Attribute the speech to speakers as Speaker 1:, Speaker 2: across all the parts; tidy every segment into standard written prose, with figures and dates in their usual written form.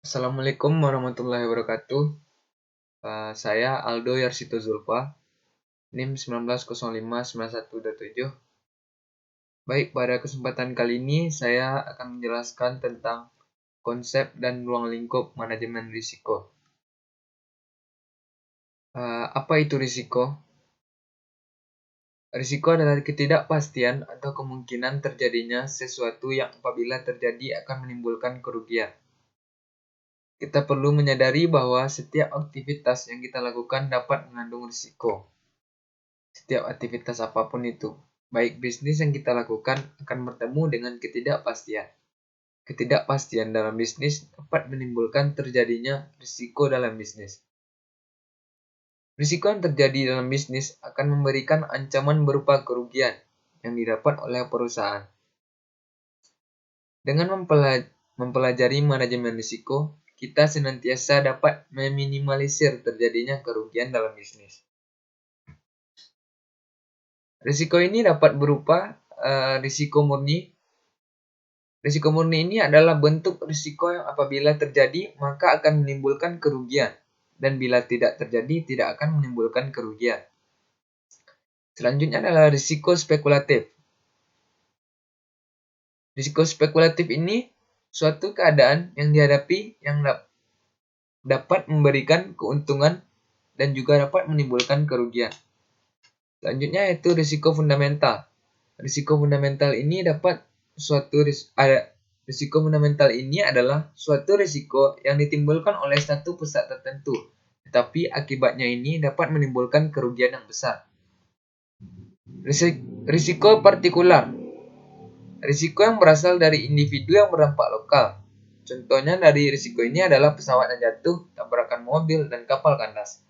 Speaker 1: Assalamualaikum warahmatullahi wabarakatuh. Saya Aldo Yarsito Zulfa, NIM 19059127. Baik, pada kesempatan kali ini saya akan menjelaskan tentang konsep dan ruang lingkup manajemen risiko. Apa itu risiko? Risiko adalah ketidakpastian atau kemungkinan terjadinya sesuatu yang apabila terjadi akan menimbulkan kerugian. Kita perlu menyadari bahwa setiap aktivitas yang kita lakukan dapat mengandung risiko. Setiap aktivitas apapun itu, baik bisnis yang kita lakukan akan bertemu dengan ketidakpastian. Ketidakpastian dalam bisnis dapat menimbulkan terjadinya risiko dalam bisnis. Risiko yang terjadi dalam bisnis akan memberikan ancaman berupa kerugian yang didapat oleh perusahaan. Dengan mempelajari manajemen risiko, kita senantiasa dapat meminimalisir terjadinya kerugian dalam bisnis. Risiko ini dapat berupa risiko murni. Risiko murni ini adalah bentuk risiko yang apabila terjadi maka akan menimbulkan kerugian, dan bila tidak terjadi tidak akan menimbulkan kerugian. Selanjutnya adalah risiko spekulatif. Risiko spekulatif ini suatu keadaan yang dihadapi yang dapat memberikan keuntungan dan juga dapat menimbulkan kerugian. Selanjutnya yaitu risiko fundamental. Risiko fundamental ini adalah suatu risiko yang ditimbulkan oleh satu pusat tertentu, tetapi akibatnya ini dapat menimbulkan kerugian yang besar. Risiko partikular. Risiko yang berasal dari individu yang berdampak lokal. Contohnya dari risiko ini adalah pesawat yang jatuh, tabrakan mobil, dan kapal kandas.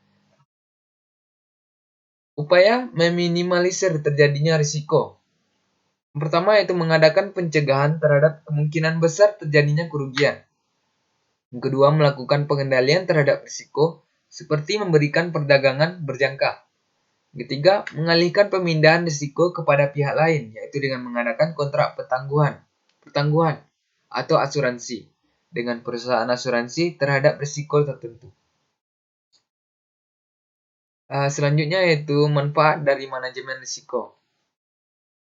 Speaker 1: Upaya meminimalisir terjadinya risiko. Yang pertama yaitu mengadakan pencegahan terhadap kemungkinan besar terjadinya kerugian. Yang kedua, melakukan pengendalian terhadap risiko seperti memberikan perdagangan berjangka. Yang ketiga, mengalihkan pemindahan risiko kepada pihak lain, yaitu dengan mengadakan kontrak pertangguhan atau asuransi dengan perusahaan asuransi terhadap risiko tertentu. Selanjutnya yaitu manfaat dari manajemen risiko.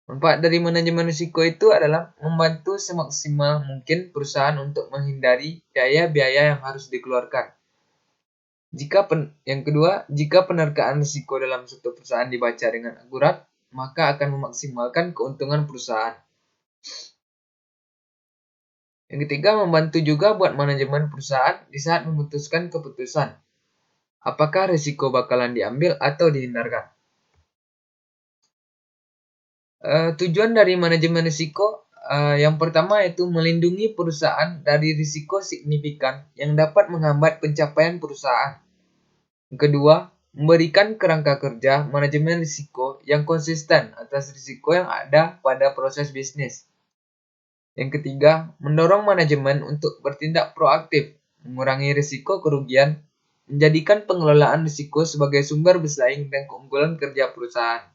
Speaker 1: Manfaat dari manajemen risiko itu adalah membantu semaksimal mungkin perusahaan untuk menghindari biaya-biaya yang harus dikeluarkan. Yang kedua, jika penerkaan risiko dalam suatu perusahaan dibaca dengan akurat, maka akan memaksimalkan keuntungan perusahaan. Yang ketiga, membantu juga buat manajemen perusahaan di saat memutuskan keputusan. Apakah risiko bakalan diambil atau dihindarkan? Tujuan dari manajemen risiko yang pertama yaitu melindungi perusahaan dari risiko signifikan yang dapat menghambat pencapaian perusahaan. Yang kedua, memberikan kerangka kerja manajemen risiko yang konsisten atas risiko yang ada pada proses bisnis. Yang ketiga, mendorong manajemen untuk bertindak proaktif, mengurangi risiko kerugian, menjadikan pengelolaan risiko sebagai sumber bersaing dan keunggulan kerja perusahaan.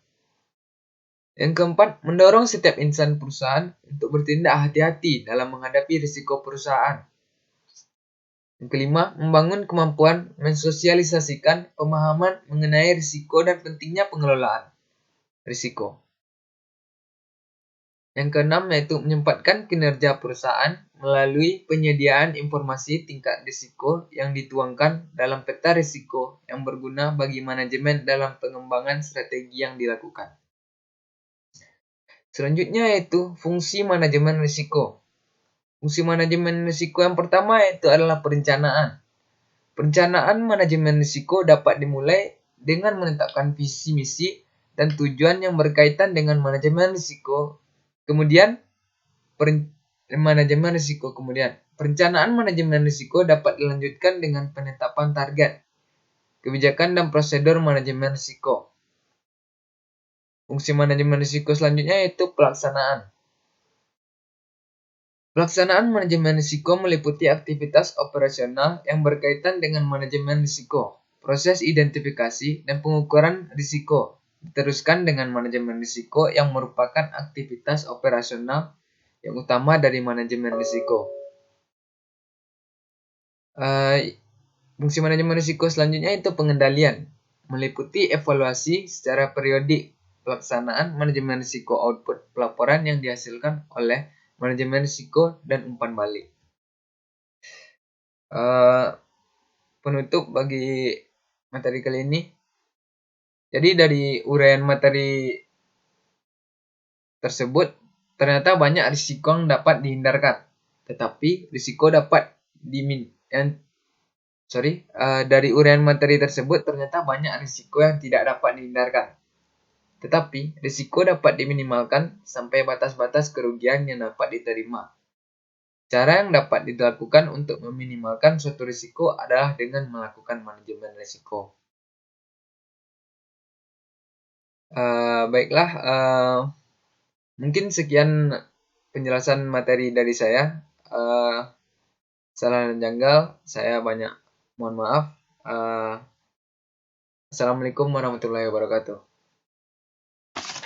Speaker 1: Yang keempat, mendorong setiap insan perusahaan untuk bertindak hati-hati dalam menghadapi risiko perusahaan. Yang kelima, membangun kemampuan mensosialisasikan pemahaman mengenai risiko dan pentingnya pengelolaan risiko. Yang keenam, yaitu menyempatkan kinerja perusahaan melalui penyediaan informasi tingkat risiko yang dituangkan dalam peta risiko yang berguna bagi manajemen dalam pengembangan strategi yang dilakukan. Selanjutnya yaitu fungsi manajemen risiko. Fungsi manajemen risiko yang pertama yaitu adalah perencanaan. Perencanaan manajemen risiko dapat dimulai dengan menetapkan visi misi dan tujuan yang berkaitan dengan manajemen risiko. Kemudian perencanaan manajemen risiko dapat dilanjutkan dengan penetapan target, kebijakan dan prosedur manajemen risiko. Fungsi manajemen risiko selanjutnya yaitu pelaksanaan. Pelaksanaan manajemen risiko meliputi aktivitas operasional yang berkaitan dengan manajemen risiko. Proses identifikasi dan pengukuran risiko diteruskan dengan manajemen risiko yang merupakan aktivitas operasional yang utama dari manajemen risiko. Fungsi manajemen risiko selanjutnya itu pengendalian, meliputi evaluasi secara periodik pelaksanaan manajemen risiko output pelaporan yang dihasilkan oleh manajemen risiko dan umpan balik. Penutup bagi materi kali ini. Jadi dari uraian materi tersebut, ternyata banyak risiko yang dapat dihindarkan, tetapi risiko dapat dari uraian materi tersebut ternyata banyak risiko yang tidak dapat dihindarkan, tetapi risiko dapat diminimalkan sampai batas-batas kerugian yang dapat diterima. Cara yang dapat dilakukan untuk meminimalkan suatu risiko adalah dengan melakukan manajemen risiko. Baiklah, mungkin sekian penjelasan materi dari saya. Salah dan janggal, saya banyak mohon maaf. Assalamualaikum warahmatullahi wabarakatuh.